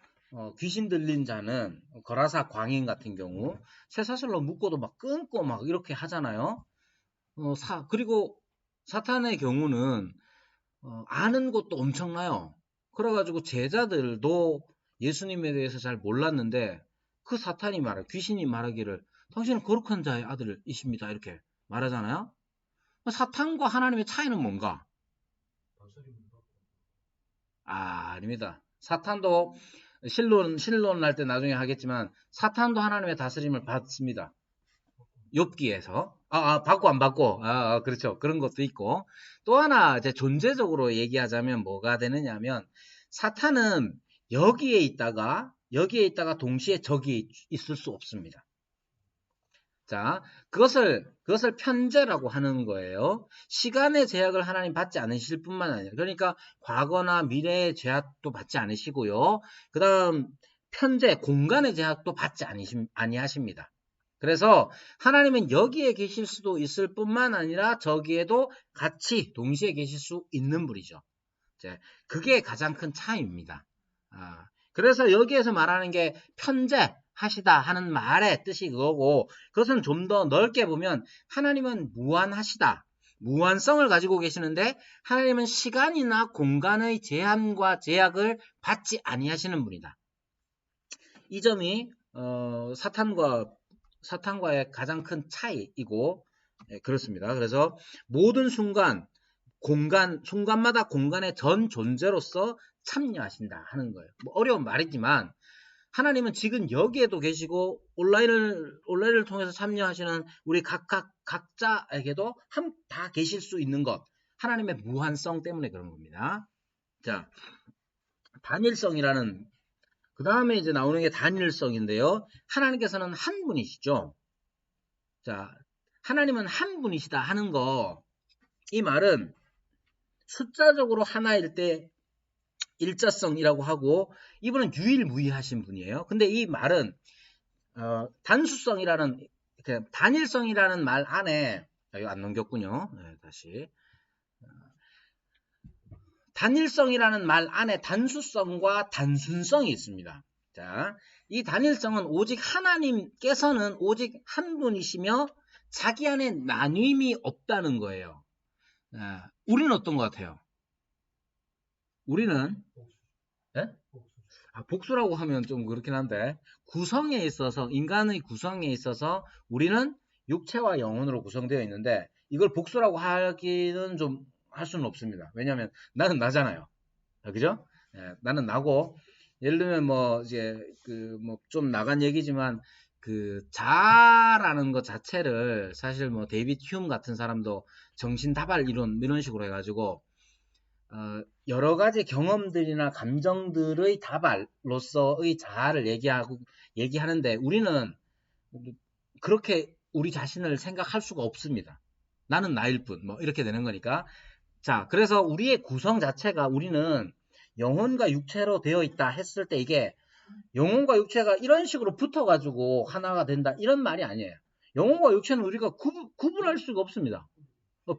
귀신 들린 자는 거라사 광인 같은 경우 쇠사슬로 묶고도 막 끊고 막 이렇게 하잖아요. 그리고 사탄의 경우는 아는 것도 엄청나요. 그래가지고 제자들도 예수님에 대해서 잘 몰랐는데 그 사탄이 귀신이 말하기를 당신은 거룩한 자의 아들이십니다. 이렇게 말하잖아요. 사탄과 하나님의 차이는 뭔가? 아닙니다. 사탄도 신론할 때 나중에 하겠지만 사탄도 하나님의 다스림을 받습니다. 욥기에서 받고 안 받고 그렇죠. 그런 것도 있고 또 하나 이제 존재적으로 얘기하자면 뭐가 되느냐면 사탄은 여기에 있다가 동시에 저기에 있을 수 없습니다. 자, 그것을 편재라고 하는 거예요. 시간의 제약을 하나님 받지 않으실 뿐만 아니라 그러니까 과거나 미래의 제약도 받지 않으시고요. 그 다음 편재 공간의 제약도 받지 아니하십니다. 그래서 하나님은 여기에 계실 수도 있을 뿐만 아니라 저기에도 같이 동시에 계실 수 있는 분이죠. 그게 가장 큰 차이입니다. 그래서 여기에서 말하는 게 편재하시다 하는 말의 뜻이 그거고 그것은 좀 더 넓게 보면 하나님은 무한하시다. 무한성을 가지고 계시는데 하나님은 시간이나 공간의 제한과 제약을 받지 아니하시는 분이다. 이 점이 사탄과의 가장 큰 차이이고 그렇습니다. 그래서 모든 순간마다 공간의 전 존재로서 참여하신다 하는 거예요. 뭐 어려운 말이지만 하나님은 지금 여기에도 계시고 온라인을 통해서 참여하시는 우리 각자에게도 다 계실 수 있는 것 하나님의 무한성 때문에 그런 겁니다. 자, 단일성이라는 그 다음에 이제 나오는 게 단일성인데요. 하나님께서는 한 분이시죠. 자, 하나님은 한 분이시다 하는 거, 이 말은 숫자적으로 하나일 때 일자성이라고 하고, 이분은 유일무이하신 분이에요. 근데 이 말은 단수성이라는, 단일성이라는 말 안에, 이거 안 넘겼군요. 네, 다시. 단일성이라는 말 안에 단수성과 단순성이 있습니다. 자, 이 단일성은 오직 하나님께서는 오직 한 분이시며 자기 안에 나뉘음이 없다는 거예요. 우리는 어떤 것 같아요? 우리는 복수라고 하면 좀 그렇긴 한데 구성에 있어서 인간의 구성에 있어서 우리는 육체와 영혼으로 구성되어 있는데 이걸 복수라고 하기는 좀 할 수는 없습니다. 왜냐하면 나는 나잖아요. 그죠? 나는 나고 예를 들면 뭐 이제 뭐 좀 나간 얘기지만 자라는 것 자체를 사실 뭐 데이비드 휴움 같은 사람도 정신다발 이론 이런 식으로 해가지고 여러 가지 경험들이나 감정들의 다발로서의 자아를 얘기하는데 우리는 그렇게 우리 자신을 생각할 수가 없습니다. 나는 나일 뿐 뭐 이렇게 되는 거니까 자, 그래서 우리의 구성 자체가 우리는 영혼과 육체로 되어 있다 했을 때 이게 영혼과 육체가 이런 식으로 붙어가지고 하나가 된다 이런 말이 아니에요. 영혼과 육체는 우리가 구분할 수가 없습니다.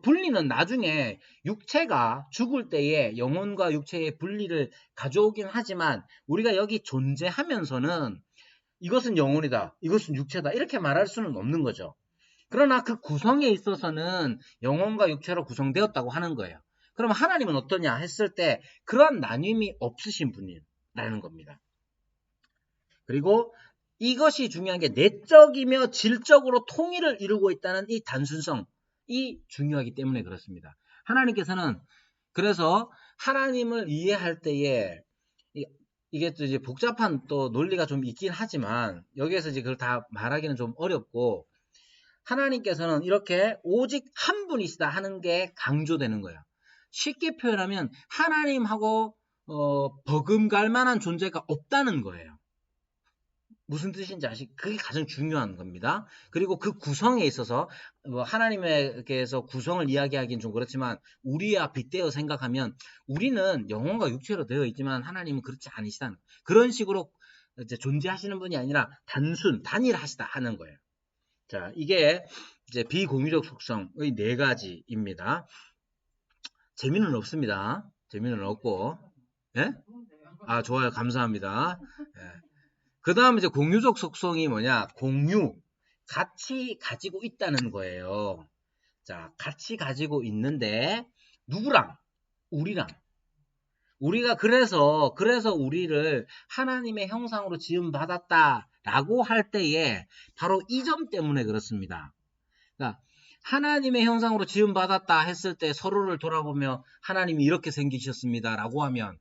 분리는 나중에 육체가 죽을 때에 영혼과 육체의 분리를 가져오긴 하지만 우리가 여기 존재하면서는 이것은 영혼이다, 이것은 육체다 이렇게 말할 수는 없는 거죠. 그러나 그 구성에 있어서는 영혼과 육체로 구성되었다고 하는 거예요. 그럼 하나님은 어떠냐 했을 때 그런 나뉨이 없으신 분이라는 겁니다. 그리고 이것이 중요한 게 내적이며 질적으로 통일을 이루고 있다는 이 단순성이 중요하기 때문에 그렇습니다. 하나님께서는 그래서 하나님을 이해할 때에 이게 또 이제 복잡한 또 논리가 좀 있긴 하지만 여기에서 이제 그걸 다 말하기는 좀 어렵고 하나님께서는 이렇게 오직 한 분이시다 하는 게 강조되는 거예요. 쉽게 표현하면 하나님하고 버금갈 만한 존재가 없다는 거예요. 무슨 뜻인지 그게 가장 중요한 겁니다. 그리고 그 구성에 있어서 하나님에게서 구성을 이야기하기는 좀 그렇지만 우리와 빗대어 생각하면 우리는 영혼과 육체로 되어 있지만 하나님은 그렇지 않으시다는 그런 식으로 이제 존재하시는 분이 아니라 단일하시다 하는 거예요. 자, 이게 이제 비공유적 속성의 4가지입니다. 재미는 없습니다. 재미는 없고, 예? 아, 좋아요. 감사합니다. 예. 그 다음 이제 공유적 속성이 뭐냐? 공유. 같이 가지고 있다는 거예요. 자, 같이 가지고 있는데, 누구랑? 우리랑. 우리가 그래서 우리를 하나님의 형상으로 지음받았다라고 할 때에 바로 이 점 때문에 그렇습니다. 그러니까 하나님의 형상으로 지음받았다 했을 때 서로를 돌아보며 하나님이 이렇게 생기셨습니다라고 하면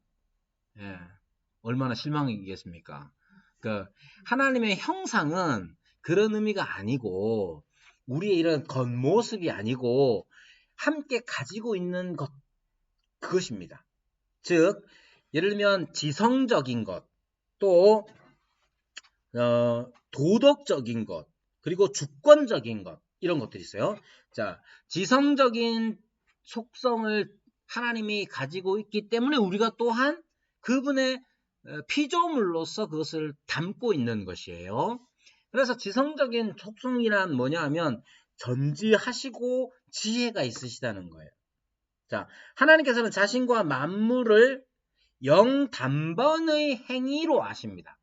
얼마나 실망이겠습니까? 그러니까 하나님의 형상은 그런 의미가 아니고 우리의 이런 겉모습이 아니고 함께 가지고 있는 것 그것입니다. 즉 예를 들면 지성적인 것, 또 도덕적인 것, 그리고 주권적인 것 이런 것들이 있어요. 자, 지성적인 속성을 하나님이 가지고 있기 때문에 우리가 또한 그분의 피조물로서 그것을 담고 있는 것이에요. 그래서 지성적인 속성이란 뭐냐 하면 전지하시고 지혜가 있으시다는 거예요. 자, 하나님께서는 자신과 만물을 영단번의 행위로 아십니다.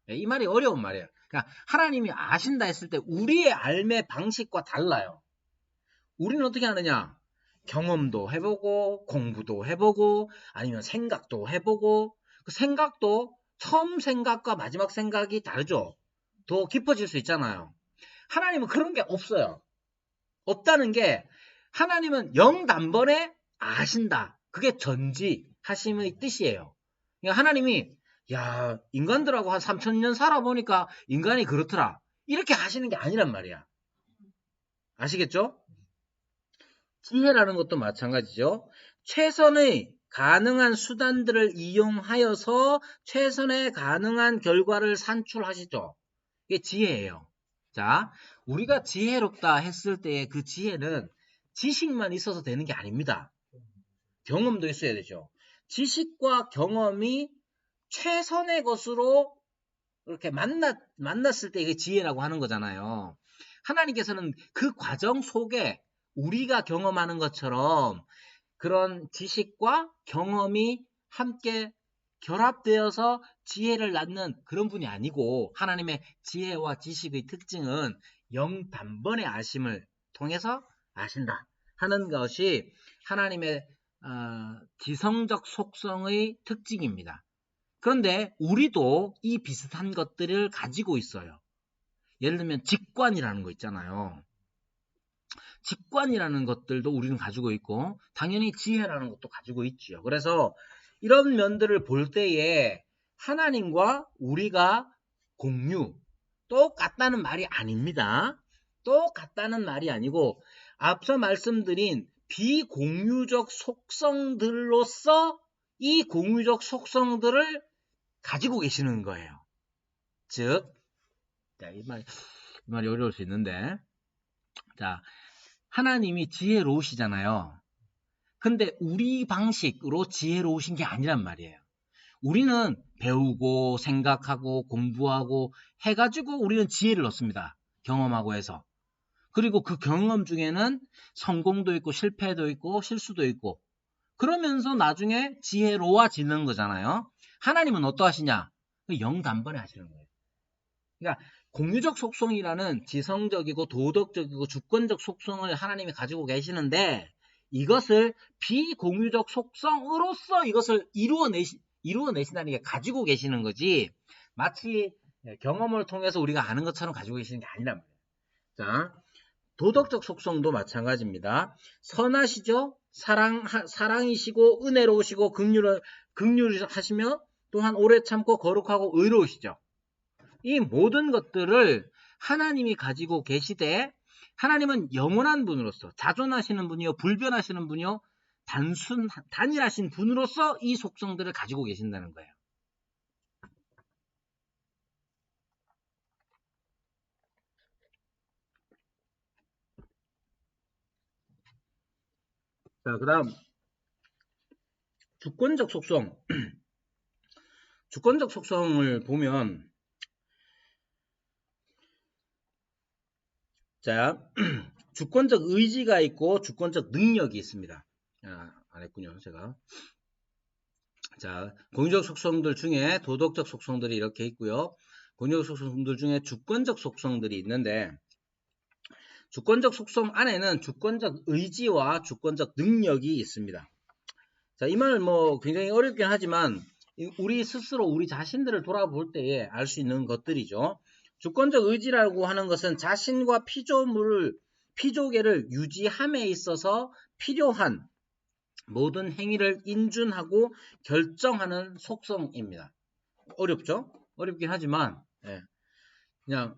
이 말이 어려운 말이에요. 그러니까 하나님이 아신다 했을 때 우리의 알매 방식과 달라요. 우리는 어떻게 하느냐? 경험도 해보고 공부도 해보고 아니면 생각도 해보고 그 생각도 처음 생각과 마지막 생각이 다르죠. 더 깊어질 수 있잖아요. 하나님은 그런 게 없어요. 없다는 게 하나님은 영단번에 아신다. 그게 전지하심의 뜻이에요. 그러니까 하나님이 야 인간들하고 한 3000년 살아보니까 인간이 그렇더라. 이렇게 하시는 게 아니란 말이야. 아시겠죠? 지혜라는 것도 마찬가지죠. 최선의 가능한 수단들을 이용하여서 최선의 가능한 결과를 산출하시죠. 이게 지혜예요. 자, 우리가 지혜롭다 했을 때의 그 지혜는 지식만 있어서 되는 게 아닙니다. 경험도 있어야 되죠. 지식과 경험이 최선의 것으로 이렇게 만났을 때 이게 지혜라고 하는 거잖아요. 하나님께서는 그 과정 속에 우리가 경험하는 것처럼 그런 지식과 경험이 함께 결합되어서 지혜를 낳는 그런 분이 아니고 하나님의 지혜와 지식의 특징은 영단번의 아심을 통해서 아신다 하는 것이 하나님의 지성적 속성의 특징입니다. 그런데 우리도 이 비슷한 것들을 가지고 있어요. 예를 들면 직관이라는 거 있잖아요. 직관이라는 것들도 우리는 가지고 있고 당연히 지혜라는 것도 가지고 있지요. 그래서 이런 면들을 볼 때에 하나님과 우리가 공유 똑같다는 말이 아닙니다. 똑같다는 말이 아니고 앞서 말씀드린 비공유적 속성들로서 이 공유적 속성들을 가지고 계시는 거예요. 즉, 이 말이 어려울 수 있는데, 자, 하나님이 지혜로우시잖아요. 근데 우리 방식으로 지혜로우신 게 아니란 말이에요. 우리는 배우고 생각하고 공부하고 해가지고 우리는 지혜를 얻습니다. 경험하고 해서. 그리고 그 경험 중에는 성공도 있고 실패도 있고 실수도 있고 그러면서 나중에 지혜로워지는 거잖아요. 하나님은 어떠하시냐? 영단번에 하시는 거예요. 그러니까 공유적 속성이라는 지성적이고 도덕적이고 주권적 속성을 하나님이 가지고 계시는데 이것을 비공유적 속성으로서 이것을 이루어내신다는 게 가지고 계시는 거지 마치 경험을 통해서 우리가 아는 것처럼 가지고 계시는 게 아니란 말이에요. 자, 도덕적 속성도 마찬가지입니다. 선하시죠? 사랑이시고 은혜로우시고 긍휼하시며 또한 오래 참고 거룩하고 의로우시죠. 이 모든 것들을 하나님이 가지고 계시되 하나님은 영원한 분으로서 자존하시는 분이요 불변하시는 분이요 단일하신 분으로서 이 속성들을 가지고 계신다는 거예요. 자, 그 다음 주권적 속성. 주권적 속성을 보면 자, 주권적 의지가 있고 주권적 능력이 있습니다. 안 했군요, 제가. 자, 공유적 속성들 중에 도덕적 속성들이 이렇게 있고요. 공유적 속성들 중에 주권적 속성들이 있는데 주권적 속성 안에는 주권적 의지와 주권적 능력이 있습니다. 자, 이 말은 뭐 굉장히 어렵긴 하지만 우리 스스로 우리 자신들을 돌아볼 때에 알 수 있는 것들이죠. 주권적 의지라고 하는 것은 자신과 피조계를 유지함에 있어서 필요한 모든 행위를 인준하고 결정하는 속성입니다. 어렵죠? 어렵긴 하지만 그냥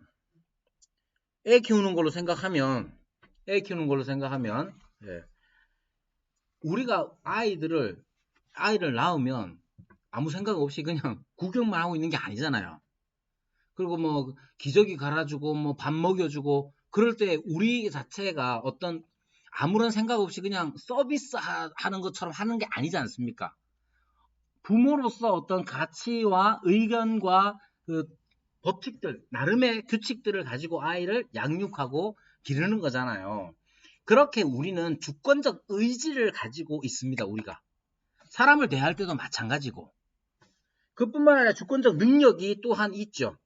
애 키우는 걸로 생각하면 우리가 아이를 낳으면 아무 생각 없이 그냥 구경만 하고 있는 게 아니잖아요. 그리고 뭐 기저귀 갈아주고 뭐 밥 먹여주고 그럴 때 우리 자체가 어떤 아무런 생각 없이 그냥 서비스 하는 것처럼 하는 게 아니지 않습니까? 부모로서 어떤 가치와 의견과 그 법칙들, 나름의 규칙들을 가지고 아이를 양육하고 기르는 거잖아요. 그렇게 우리는 주권적 의지를 가지고 있습니다. 우리가 사람을 대할 때도 마찬가지고 그뿐만 아니라 주권적 능력이 또한 있죠.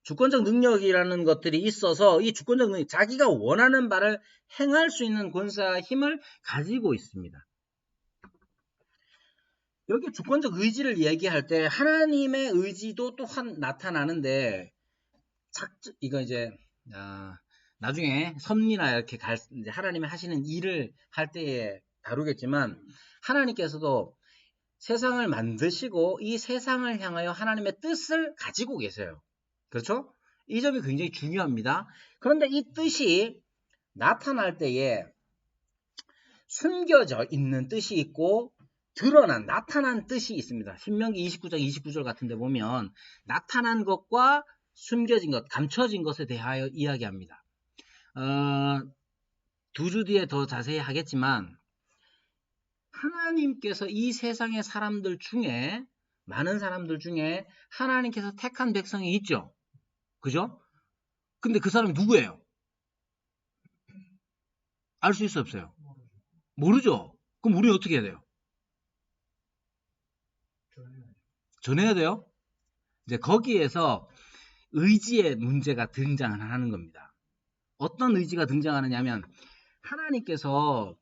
주권적 능력이라는 것들이 있어서 이 주권적 능력, 자기가 원하는 바를 행할 수 있는 권세와 힘을 가지고 있습니다. 여기 주권적 의지를 얘기할 때 하나님의 의지도 또한 나타나는데 이거 이제 나중에 섭리나 이렇게 이제 하나님이 하시는 일을 할 때에 다루겠지만 하나님께서도 세상을 만드시고 이 세상을 향하여 하나님의 뜻을 가지고 계세요. 그렇죠? 이 점이 굉장히 중요합니다. 그런데 이 뜻이 나타날 때에 숨겨져 있는 뜻이 있고 나타난 뜻이 있습니다. 신명기 29장 29절 같은 데 보면 나타난 것과 숨겨진 것, 감춰진 것에 대하여 이야기합니다. 2주 뒤에 더 자세히 하겠지만 하나님께서 이 세상의 사람들 중에 많은 사람들 중에 하나님께서 택한 백성이 있죠. 그죠? 근데 그 사람이 누구예요? 알 수 있어요, 없어요? 모르죠? 그럼 우리 어떻게 해야 돼요? 전해야 돼요? 이제 거기에서 의지의 문제가 등장하는 겁니다. 어떤 의지가 등장하느냐면 하나님께서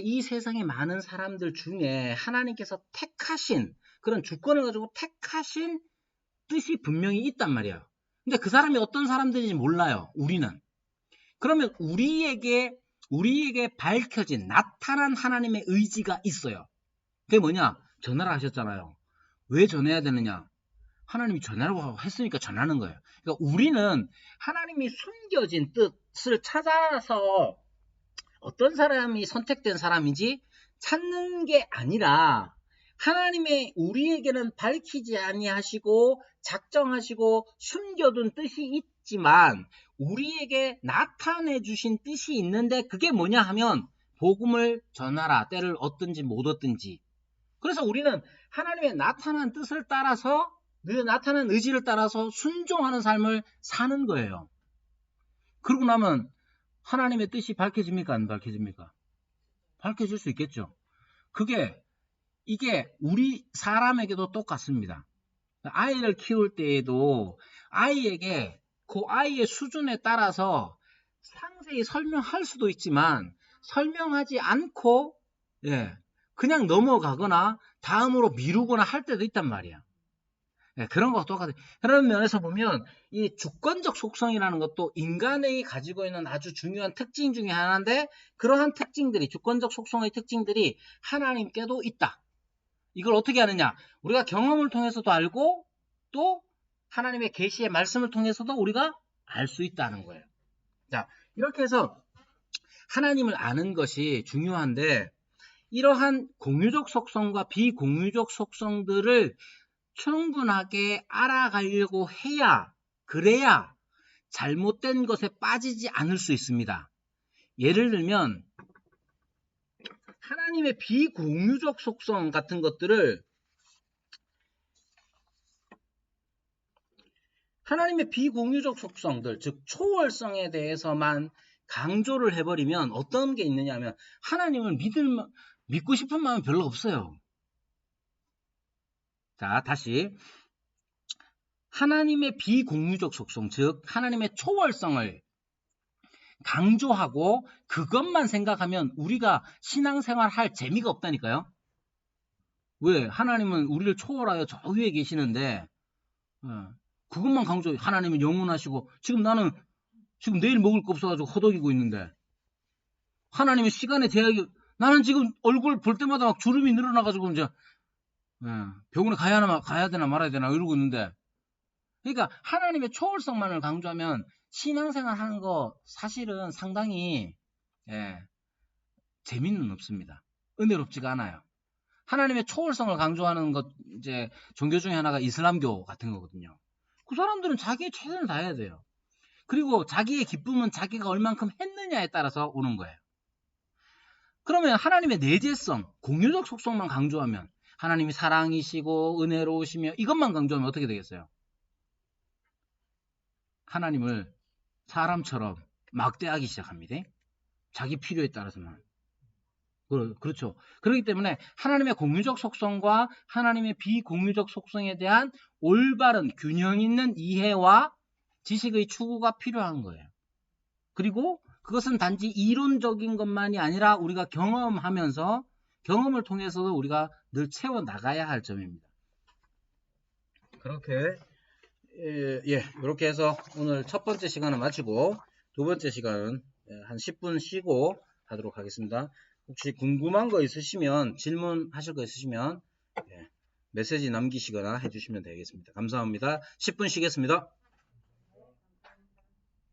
이 세상의 많은 사람들 중에 하나님께서 택하신 그런 주권을 가지고 택하신 뜻이 분명히 있단 말이에요. 근데 그 사람이 어떤 사람들인지 몰라요. 우리는. 그러면 우리에게 밝혀진 나타난 하나님의 의지가 있어요. 그게 뭐냐? 전하라 하셨잖아요. 왜 전해야 되느냐? 하나님이 전하라고 했으니까 전하는 거예요. 그러니까 우리는 하나님이 숨겨진 뜻을 찾아서 어떤 사람이 선택된 사람인지 찾는 게 아니라 하나님의 우리에게는 밝히지 아니하시고 작정하시고 숨겨둔 뜻이 있지만 우리에게 나타내 주신 뜻이 있는데 그게 뭐냐 하면 복음을 전하라. 때를 얻든지 못 얻든지. 그래서 우리는 하나님의 나타난 뜻을 따라서 나타난 의지를 따라서 순종하는 삶을 사는 거예요. 그러고 나면 하나님의 뜻이 밝혀집니까? 안 밝혀집니까? 밝혀질 수 있겠죠. 이게 우리 사람에게도 똑같습니다. 아이를 키울 때에도 아이에게 그 아이의 수준에 따라서 상세히 설명할 수도 있지만 설명하지 않고 그냥 넘어가거나 다음으로 미루거나 할 때도 있단 말이야. 그런 것과 똑같아요. 그런 면에서 보면 이 주권적 속성이라는 것도 인간이 가지고 있는 아주 중요한 특징 중에 하나인데 그러한 특징들이 주권적 속성의 특징들이 하나님께도 있다. 이걸 어떻게 하느냐? 우리가 경험을 통해서도 알고 또 하나님의 계시의 말씀을 통해서도 우리가 알 수 있다는 거예요. 자, 이렇게 해서 하나님을 아는 것이 중요한데 이러한 공유적 속성과 비공유적 속성들을 충분하게 알아가려고 해야 그래야 잘못된 것에 빠지지 않을 수 있습니다. 예를 들면 하나님의 비공유적 속성 같은 것들을 하나님의 비공유적 속성들, 즉 초월성에 대해서만 강조를 해버리면 어떤 게 있느냐 하면 하나님을 믿고 싶은 마음이 별로 없어요. 자, 다시 하나님의 비공유적 속성, 즉 하나님의 초월성을 강조하고 그것만 생각하면 우리가 신앙생활 할 재미가 없다니까요. 왜? 하나님은 우리를 초월하여 저 위에 계시는데 그것만 강조해. 하나님은 영원하시고 지금 나는 지금 내일 먹을 거 없어가지고 허덕이고 있는데 하나님의 시간의 제약이 나는 지금 얼굴 볼 때마다 막 주름이 늘어나가지고 이제 병원에 가야 되나 말아야 되나 이러고 있는데 그러니까 하나님의 초월성만을 강조하면 신앙생활 하는 거 사실은 상당히 재미는 없습니다. 은혜롭지가 않아요. 하나님의 초월성을 강조하는 것 이제 종교 중에 하나가 이슬람교 같은 거거든요. 그 사람들은 자기의 최선을 다해야 돼요. 그리고 자기의 기쁨은 자기가 얼만큼 했느냐에 따라서 오는 거예요. 그러면 하나님의 내재성, 공유적 속성만 강조하면 하나님이 사랑이시고 은혜로우시며 이것만 강조하면 어떻게 되겠어요? 하나님을 사람처럼 막대하기 시작합니다. 자기 필요에 따라서만. 그렇죠. 그렇기 때문에 하나님의 공유적 속성과 하나님의 비공유적 속성에 대한 올바른 균형 있는 이해와 지식의 추구가 필요한 거예요. 그리고 그것은 단지 이론적인 것만이 아니라 우리가 경험하면서 경험을 통해서도 우리가 늘 채워나가야 할 점입니다. 그렇게 이렇게 해서 오늘 첫 번째 시간을 마치고 두 번째 시간은 한 10분 쉬고 하도록 하겠습니다. 혹시 궁금한 거 있으시면 질문하실 거 있으시면 메시지 남기시거나 해주시면 되겠습니다. 감사합니다. 10분 쉬겠습니다.